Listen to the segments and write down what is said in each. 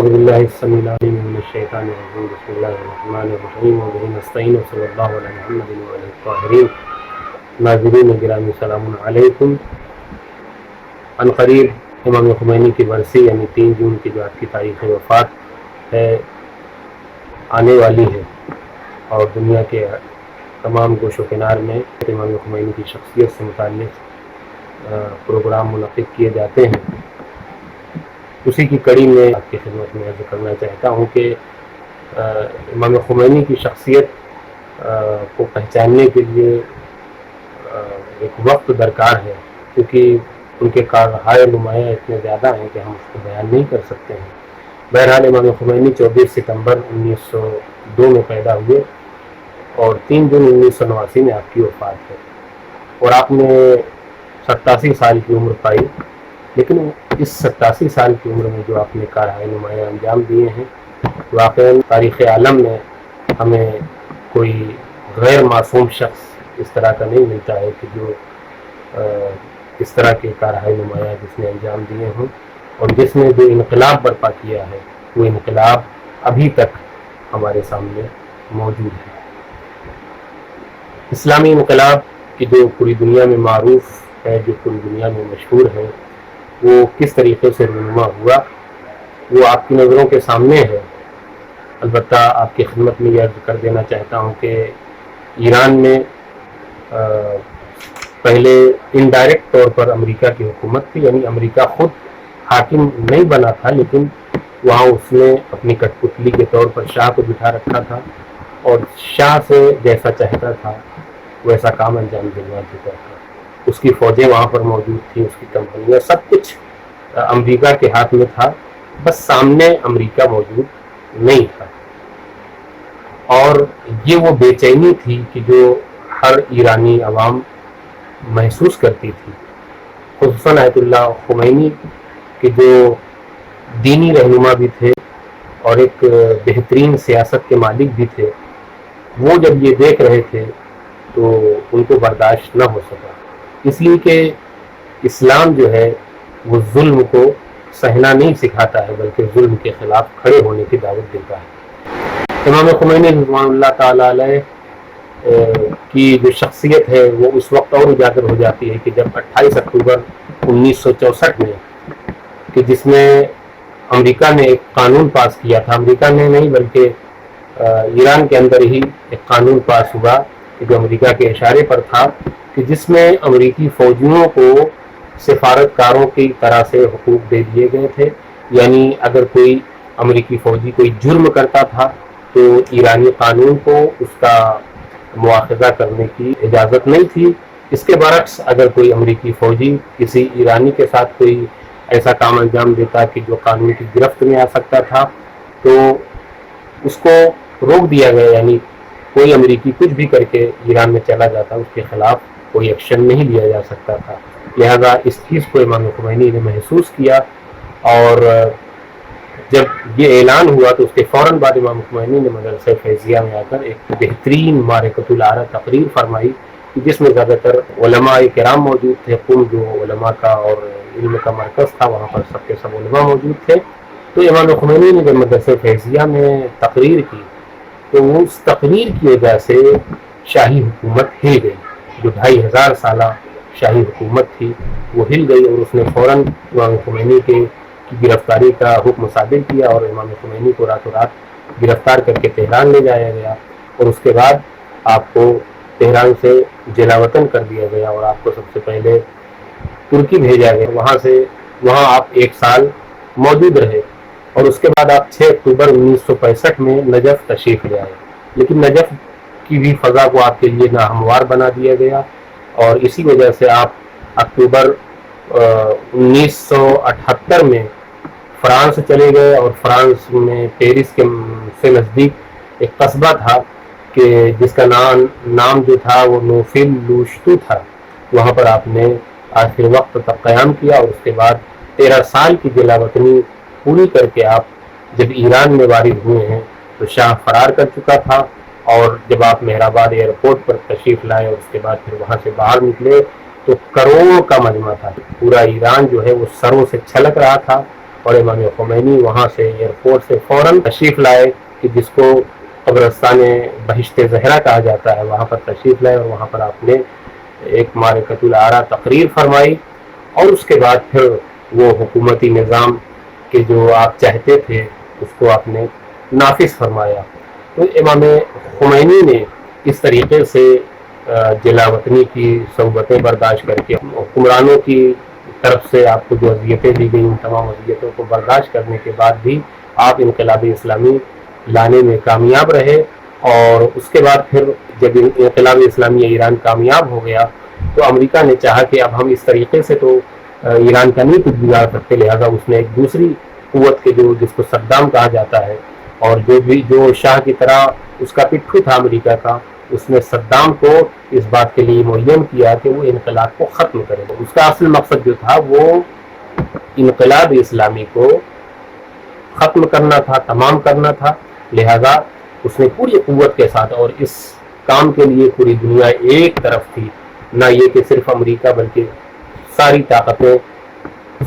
اعوذ باللہ السمیع العلیم من الشیطان الرجیم بسم اللہ الرحمن الرحیم وبہ نستعین وصلی اللہ علی محمد وعلی الطاہرین۔ ناظرین گرامی السلام علیکم۔ عن قریب امام خمینی کی برسی یعنی 3 جون کی جو آج کی تاریخ وفات ہے آنے والی ہے، اور دنیا کے تمام گوش و کنار میں امام خمینی کی شخصیت سے متعلق پروگرام منعقد کیے جاتے ہیں۔ اسی کی کڑی میں آپ کی خدمت میں عرض کرنا چاہتا ہوں کہ امام خمینی کی شخصیت کو پہچاننے کے لیے ایک وقت درکار ہے، کیونکہ ان کے کارہائے نمایاں اتنے زیادہ ہیں کہ ہم اس کو بیان نہیں کر سکتے ہیں۔ بہرحال امام خمینی 24 ستمبر 1902 میں پیدا ہوئے اور 3 جون 1989 میں آپ کی وفات ہے، اور آپ نے 87 سال کی عمر پائی۔ لیکن اس 87 سال کی عمر میں جو آپ نے کارہائے نمایاں انجام دیے ہیں، واقعاً تاریخ عالم میں ہمیں کوئی غیر معصوم شخص اس طرح کا نہیں ملتا ہے کہ جو اس طرح کے کارہائے نمایاں جس نے انجام دیے ہوں، اور جس نے جو انقلاب برپا کیا ہے وہ انقلاب ابھی تک ہمارے سامنے موجود ہے۔ اسلامی انقلاب کی جو پوری دنیا میں معروف ہے، جو پوری دنیا میں مشہور ہے، وہ کس طریقے سے رونما ہوا وہ آپ کی نظروں کے سامنے ہے۔ البتہ آپ کی خدمت میں یہ عرض کر دینا چاہتا ہوں کہ ایران میں پہلے انڈائریکٹ طور پر امریکہ کی حکومت تھی، یعنی امریکہ خود حاکم نہیں بنا تھا، لیکن وہاں اس نے اپنی کٹ پتلی کے طور پر شاہ کو بٹھا رکھا تھا، اور شاہ سے جیسا چاہتا تھا ویسا کام انجام دلوا دیتا تھا۔ اس کی فوجیں وہاں پر موجود تھیں، اس کی کمپنیاں، سب کچھ امریکہ کے ہاتھ میں تھا، بس سامنے امریکہ موجود نہیں تھا۔ اور یہ وہ بے چینی تھی کہ جو ہر ایرانی عوام محسوس کرتی تھی، خصوصاً آیت اللہ خمینی کے جو دینی رہنما بھی تھے اور ایک بہترین سیاست کے مالک بھی تھے، وہ جب یہ دیکھ رہے تھے تو ان کو برداشت نہ ہو سکا، اس لیے کہ اسلام جو ہے وہ ظلم کو سہنا نہیں سکھاتا ہے، بلکہ ظلم کے خلاف کھڑے ہونے کی دعوت دیتا ہے۔ امام خمینی رضوان اللہ تعالیٰ علیہ کی جو شخصیت ہے وہ اس وقت اور اجاگر ہو جاتی ہے کہ جب 28 اکتوبر 1964 میں کہ جس میں امریکہ نے ایک قانون پاس کیا تھا، امریکہ نے نہیں بلکہ ایران کے اندر ہی ایک قانون پاس ہوا کہ جو امریکہ کے اشارے پر تھا، کہ جس میں امریکی فوجیوں کو سفارتکاروں کی طرح سے حقوق دے دیے گئے تھے، یعنی اگر کوئی امریکی فوجی کوئی جرم کرتا تھا تو ایرانی قانون کو اس کا مواخذہ کرنے کی اجازت نہیں تھی۔ اس کے برعکس اگر کوئی امریکی فوجی کسی ایرانی کے ساتھ کوئی ایسا کام انجام دیتا کہ جو قانون کی گرفت میں آ سکتا تھا تو اس کو روک دیا گیا، یعنی کوئی امریکی کچھ بھی کر کے ایران میں چلا جاتا اس کے خلاف کوئی ایکشن نہیں لیا جا سکتا تھا۔ لہذا اس چیز کو امام خمینی نے محسوس کیا، اور جب یہ اعلان ہوا تو اس کے فوراً بعد امام خمینی نے مدرسہ فیضیہ میں آ کر ایک بہترین معرکۃ العرا تقریر فرمائی، جس میں زیادہ تر علماء کرام موجود تھے۔ قم جو علماء کا اور علم کا مرکز تھا، وہاں پر سب کے سب علماء موجود تھے۔ تو امام خمینی نے جب مدرسہ فیضیہ میں تقریر کی تو اس تقریر کی وجہ سے شاہی حکومت ہل گئی، جو 2500 سالہ شاہی حکومت تھی وہ ہل گئی، اور اس نے فوراً امام خمینی کی گرفتاری کا حکم صادر کیا، اور امام خمینی کو راتوں رات گرفتار کر کے تہران لے جایا گیا، اور اس کے بعد آپ کو تہران سے جلا وطن کر دیا گیا، اور آپ کو سب سے پہلے ترکی بھیجا گیا۔ وہاں آپ 1 سال موجود رہے، اور اس کے بعد آپ 6 اکتوبر 1965 میں نجف تشریف لے آئے، لیکن نجف کی بھی فضا کو آپ کے لیے ناہموار بنا دیا گیا، اور اسی وجہ سے آپ اکتوبر 1978 میں فرانس چلے گئے، اور فرانس میں پیرس کے سے نزدیک ایک قصبہ تھا کہ جس کا نام جو تھا وہ نوفل لوشتو تھا، وہاں پر آپ نے آخر وقت تک قیام کیا، اور اس کے بعد 13 سال کی جلا وطنی پوری کر کے آپ جب ایران میں وارد ہوئے ہیں تو شاہ فرار کر چکا تھا، اور جب آپ مہرآباد ایئرپورٹ پر تشریف لائے اور اس کے بعد پھر وہاں سے باہر نکلے تو کروڑوں کا مجمع تھا، پورا ایران جو ہے وہ سروں سے چھلک رہا تھا، اور امام خمینی وہاں سے ایئرپورٹ سے فوراً تشریف لائے کہ جس کو قبرستان بہشت زہرا کہا جاتا ہے، وہاں پر تشریف لائے اور وہاں پر آپ نے ایک معرکۃ الآراء تقریر فرمائی، اور اس کے بعد پھر وہ حکومتی نظام کے جو آپ چاہتے تھے اس کو آپ نے نافذ فرمایا۔ تو امام خمینی نے اس طریقے سے جلا وطنی کی صحبتیں برداشت کر کے حکمرانوں کی طرف سے آپ کو جو اذیتیں دی گئی ان تمام اذیتوں کو برداشت کرنے کے بعد بھی آپ انقلاب اسلامی لانے میں کامیاب رہے، اور اس کے بعد پھر جب انقلاب اسلامی ایران کامیاب ہو گیا تو امریکہ نے چاہا کہ اب ہم اس طریقے سے تو ایران کا نہیں کچھ بگاڑ سکتے، لہذا اس نے ایک دوسری قوت کے جو جس کو صدام کہا جاتا ہے، اور جو شاہ کی طرح اس کا پٹھو تھا امریکہ کا، اس نے صدام کو اس بات کے لیے معین کیا کہ وہ انقلاب کو ختم کرے۔ اس کا اصل مقصد جو تھا وہ انقلاب اسلامی کو ختم کرنا تھا، تمام کرنا تھا، لہذا اس نے پوری قوت کے ساتھ، اور اس کام کے لیے پوری دنیا ایک طرف تھی، نہ یہ کہ صرف امریکہ بلکہ ساری طاقتیں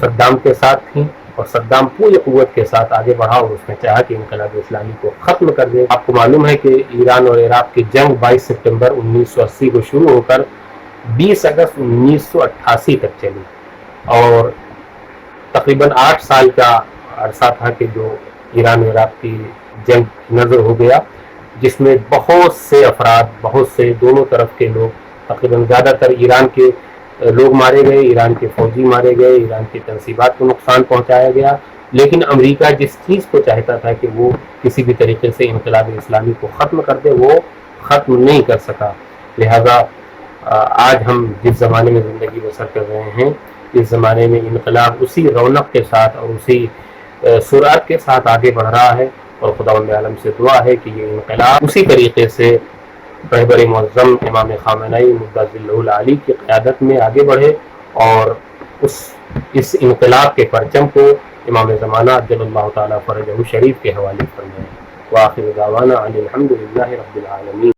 صدام کے ساتھ تھیں، اور صدام پوری قوت کے ساتھ آگے بڑھا اور اس نے چاہا کہ انقلاب اسلامی کو ختم کر دے۔ آپ کو معلوم ہے کہ ایران اور عراق کی جنگ 22 سپٹمبر 1980 کو شروع ہو کر 20 اگست 1988 تک چلی، اور تقریباً 8 سال کا عرصہ تھا کہ جو ایران اور عراق کی جنگ نظر ہو گیا، جس میں بہت سے افراد، بہت سے دونوں طرف کے لوگ، تقریباً زیادہ تر ایران کے لوگ مارے گئے، ایران کے فوجی مارے گئے، ایران کی تنصیبات کو نقصان پہنچایا گیا، لیکن امریکہ جس چیز کو چاہتا تھا کہ وہ کسی بھی طریقے سے انقلاب اسلامی کو ختم کر دے، وہ ختم نہیں کر سکا۔ لہذا آج ہم جس زمانے میں زندگی بسر کر رہے ہیں، اس زمانے میں انقلاب اسی رونق کے ساتھ اور اسی سرعت کے ساتھ آگے بڑھ رہا ہے، اور خداوند عالم سے دعا ہے کہ یہ انقلاب اسی طریقے سے رہبر معظم امام خامنئی مجدد العالی کی قیادت میں آگے بڑھے، اور اس انقلاب کے پرچم کو امام زمانہ عجل اللہ تعالیٰ فرجہ شریف کے حوالے فرمائے۔ وآخر دعوانا ان الحمد للہ رب العالمین۔